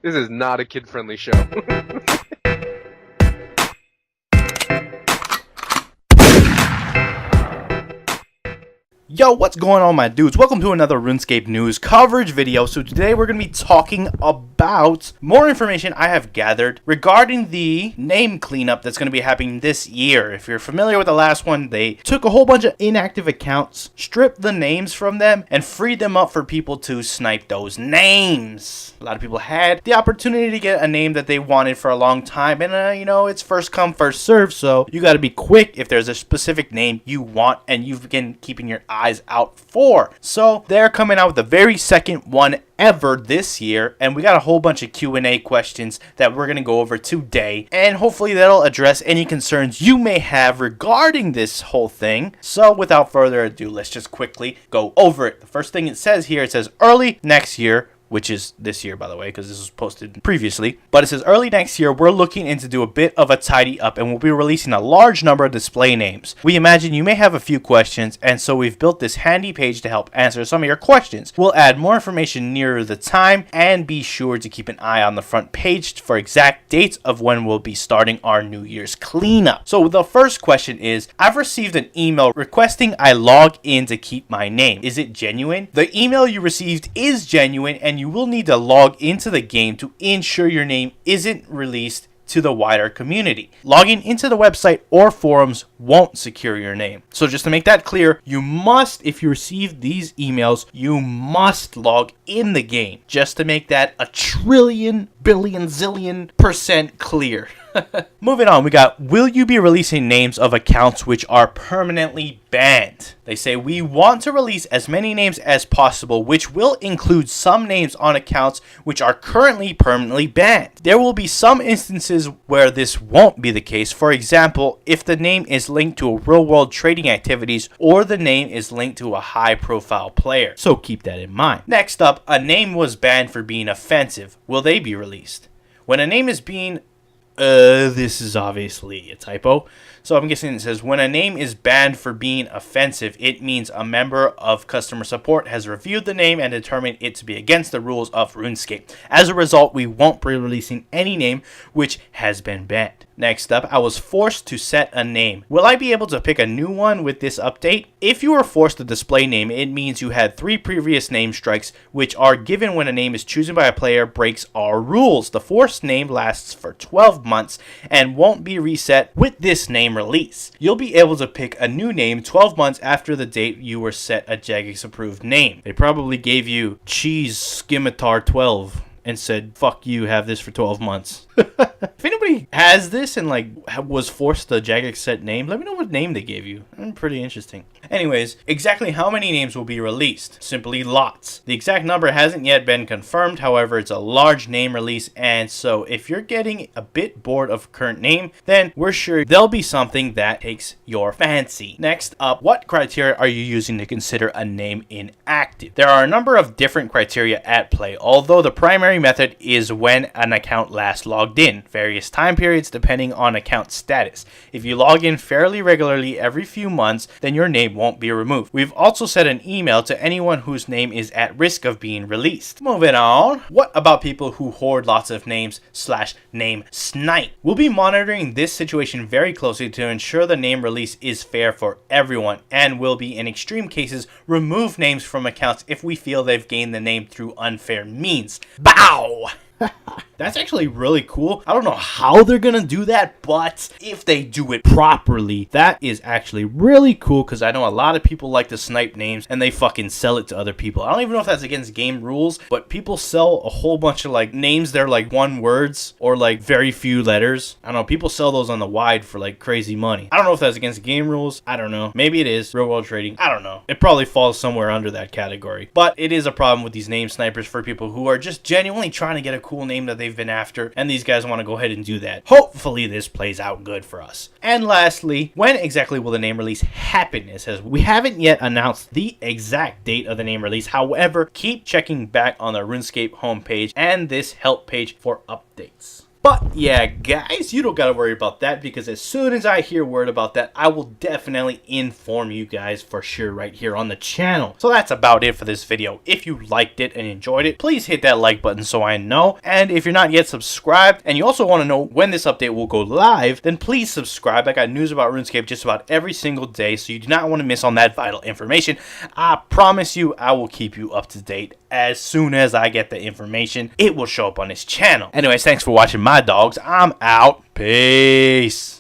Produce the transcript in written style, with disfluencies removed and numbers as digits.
This is not a kid-friendly show. Yo, what's going on, my dudes? Welcome to another RuneScape news coverage video. So today we're going to be talking about more information I have gathered regarding the name cleanup that's going to be happening this year. If you're familiar with the last one, they took a whole bunch of inactive accounts, stripped the names from them, and freed them up for people to snipe those names. A lot of people had the opportunity to get a name that they wanted for a long time, and it's first come, first serve, so you got to be quick if there's a specific name you want and you've been keeping your eyes out for. So they're coming out with the very second one ever this year, and we got a whole bunch of Q&A questions that we're going to go over today, and hopefully that'll address any concerns you may have regarding this whole thing. So without further ado, let's just quickly go over it. The first thing it says here, it says early next year, which is this year, by the way, because this was posted previously. But it says early next year, we're looking into do a bit of a tidy up, and we'll be releasing a large number of display names. We imagine you may have a few questions, and so we've built this handy page to help answer some of your questions. We'll add more information nearer the time, and be sure to keep an eye on the front page for exact dates of when we'll be starting our New Year's cleanup. So the first question is, I've received an email requesting I log in to keep my name. Is it genuine? The email you received is genuine, and you will need to log into the game to ensure your name isn't released to the wider community. Logging into the website or forums won't secure your name. So just to make that clear, you must, if you receive these emails, you must log in the game. Just to make that a trillion, billion, zillion % clear. Moving on, we got, will you be releasing names of accounts which are permanently banned? They say we want to release as many names as possible, which will include some names on accounts which are currently permanently banned. There will be some instances where this won't be the case. For example, if the name is linked to a real-world trading activities or the name is linked to a high-profile player. So keep that in mind. Next up, a name was banned for being offensive. Will they be released? When a name is being this is obviously a typo. So I'm guessing it says, when a name is banned for being offensive, it means a member of customer support has reviewed the name and determined it to be against the rules of RuneScape. As a result, we won't be releasing any name which has been banned. Next up, I was forced to set a name. Will I be able to pick a new one with this update? If you are forced to display name, it means you had 3 previous name strikes, which are given when a name is chosen by a player breaks our rules. The forced name lasts for 12 months and won't be reset with this name release. You'll be able to pick a new name 12 months after the date you were set a Jagex approved name. They probably gave you Cheese Scimitar 12 and said, fuck you, have this for 12 months. If anybody has this and was forced the Jagex set name, let me know what name they gave you. Pretty interesting. Anyways, exactly how many names will be released? Simply lots. The exact number hasn't yet been confirmed, however, it's a large name release, and so if you're getting a bit bored of current name, then we're sure there'll be something that takes your fancy. Next up, what criteria are you using to consider a name inactive? There are a number of different criteria at play, although the primary method is when an account last logged in, various time periods depending on account status. If you log in fairly regularly every few months, then your name won't be removed. We've also sent an email to anyone whose name is at risk of being released. Moving on, what about people who hoard lots of names / name snipe? We'll be monitoring this situation very closely to ensure the name release is fair for everyone, and will be, in extreme cases, remove names from accounts if we feel they've gained the name through unfair means. Bow! That's actually really cool. I don't know how they're gonna do that, but if they do it properly, that is actually really cool, because I know a lot of people like to snipe names and they fucking sell it to other people. I don't even know if that's against game rules, but people sell a whole bunch of names that are 1 words or very few letters. I don't know, people sell those on the wide for crazy money. I don't know if that's against game rules. I don't know. Maybe it is. Real world trading. I don't know. It probably falls somewhere under that category. But it is a problem with these name snipers for people who are just genuinely trying to get a cool name that they've been after, and these guys want to go ahead and do that. Hopefully this plays out good for us. And lastly, when exactly will the name release happen? It says we haven't yet announced the exact date of the name release. However, keep checking back on the RuneScape homepage and this help page for updates. But yeah, guys, you don't gotta worry about that, because as soon as I hear word about that, I will definitely inform you guys for sure right here on the channel. So that's about it for this video. If you liked it and enjoyed it, please hit that like button so I know. And if you're not yet subscribed and you also want to know when this update will go live, then please subscribe. I got news about RuneScape just about every single day, so you do not want to miss on that vital information. I promise you I will keep you up to date. As soon as I get the information, it will show up on this channel. Anyways, thanks for watching my dogs. I'm out. Peace.